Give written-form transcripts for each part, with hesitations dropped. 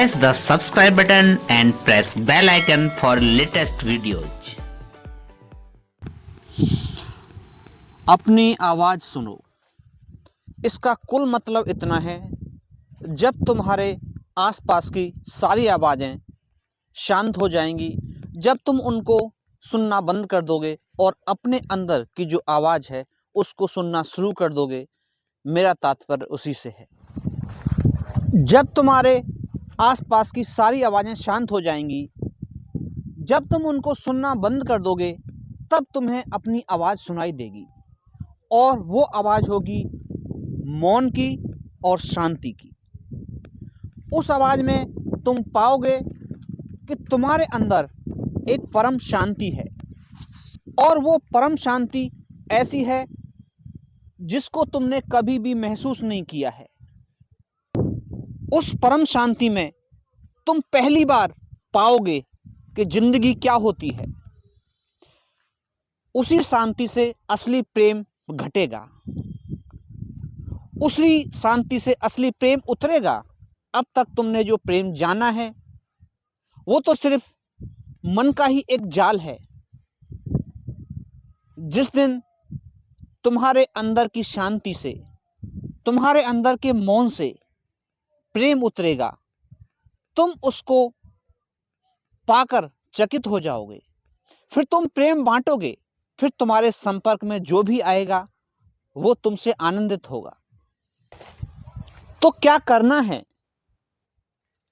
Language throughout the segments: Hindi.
Press the subscribe button and press bell icon for latest videos. अपनी आवाज़ सुनो। इसका कुल मतलब इतना है, जब तुम्हारे आसपास की सारी आवाज़ें शांत हो जाएंगी, जब तुम उनको सुनना बंद कर दोगे और अपने अंदर की जो आवाज़ है उसको सुनना शुरू कर दोगे, मेरा तात्पर्य उसी से है। जब तुम्हारे आसपास की सारी आवाज़ें शांत हो जाएंगी, जब तुम उनको सुनना बंद कर दोगे, तब तुम्हें अपनी आवाज़ सुनाई देगी और वो आवाज़ होगी मौन की और शांति की। उस आवाज़ में तुम पाओगे कि तुम्हारे अंदर एक परम शांति है और वो परम शांति ऐसी है जिसको तुमने कभी भी महसूस नहीं किया है। उस परम शांति में तुम पहली बार पाओगे कि ज़िंदगी क्या होती है। उसी शांति से असली प्रेम घटेगा, उसी शांति से असली प्रेम उतरेगा। अब तक तुमने जो प्रेम जाना है वो तो सिर्फ मन का ही एक जाल है। जिस दिन तुम्हारे अंदर की शांति से, तुम्हारे अंदर के मौन से प्रेम उतरेगा, तुम उसको पाकर चकित हो जाओगे। फिर तुम प्रेम बांटोगे, फिर तुम्हारे संपर्क में जो भी आएगा वो तुमसे आनंदित होगा। तो क्या करना है?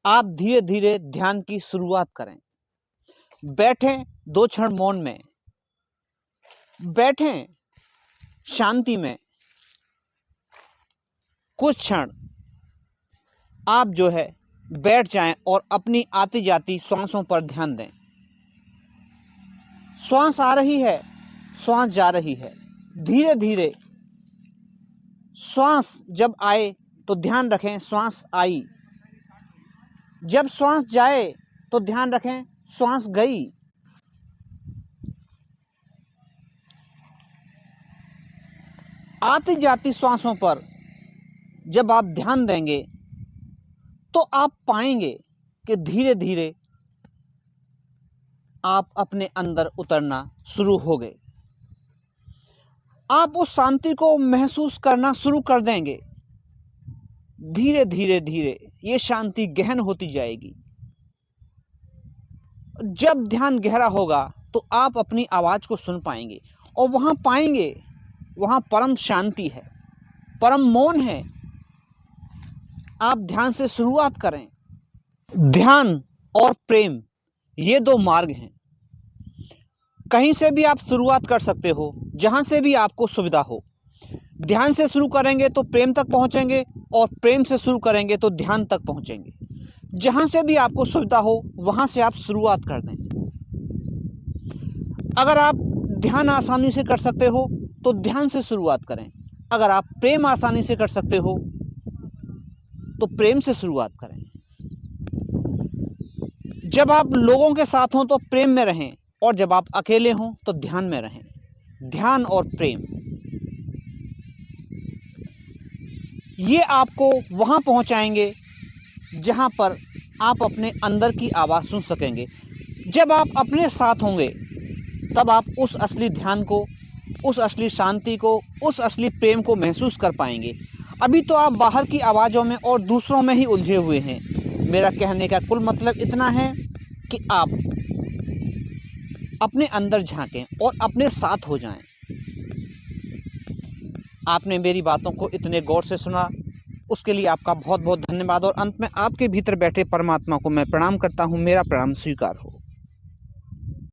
आप धीरे धीरे ध्यान की शुरुआत करें। बैठें 2 क्षण मौन में, बैठें शांति में। कुछ क्षण आप जो है बैठ जाएं और अपनी आती जाती श्वासों पर ध्यान दें। श्वास आ रही है, श्वास जा रही है। धीरे धीरे श्वास जब आए तो ध्यान रखें श्वास आई, जब श्वास जाए तो ध्यान रखें श्वास गई। आती जाती श्वासों पर जब आप ध्यान देंगे तो आप पाएंगे कि धीरे धीरे आप अपने अंदर उतरना शुरू हो गए। आप उस शांति को महसूस करना शुरू कर देंगे। धीरे धीरे धीरे ये शांति गहन होती जाएगी। जब ध्यान गहरा होगा तो आप अपनी आवाज़ को सुन पाएंगे और वहाँ पाएंगे, वहाँ परम शांति है, परम मौन है। आप ध्यान से शुरुआत करें। ध्यान और प्रेम ये 2 मार्ग हैं। कहीं से भी आप शुरुआत कर सकते हो, जहाँ से भी आपको सुविधा हो। ध्यान से शुरू करेंगे तो प्रेम तक पहुँचेंगे और प्रेम से शुरू करेंगे तो ध्यान तक पहुँचेंगे। जहाँ से भी आपको सुविधा हो वहाँ से आप शुरुआत कर दें। अगर आप ध्यान आसानी से कर सकते हो तो ध्यान से शुरुआत करें। अगर आप प्रेम आसानी से कर सकते हो तो प्रेम से शुरुआत करें। जब आप लोगों के साथ हों तो प्रेम में रहें और जब आप अकेले हों तो ध्यान में रहें। ध्यान और प्रेम ये आपको वहाँ पहुँचाएंगे जहाँ पर आप अपने अंदर की आवाज़ सुन सकेंगे। जब आप अपने साथ होंगे तब आप उस असली ध्यान को, उस असली शांति को, उस असली प्रेम को महसूस कर पाएंगे। अभी तो आप बाहर की आवाज़ों में और दूसरों में ही उलझे हुए हैं। मेरा कहने का कुल मतलब इतना है कि आप अपने अंदर झांकें और अपने साथ हो जाएं। आपने मेरी बातों को इतने गौर से सुना, उसके लिए आपका बहुत बहुत धन्यवाद। और अंत में आपके भीतर बैठे परमात्मा को मैं प्रणाम करता हूँ। मेरा प्रणाम स्वीकार हो।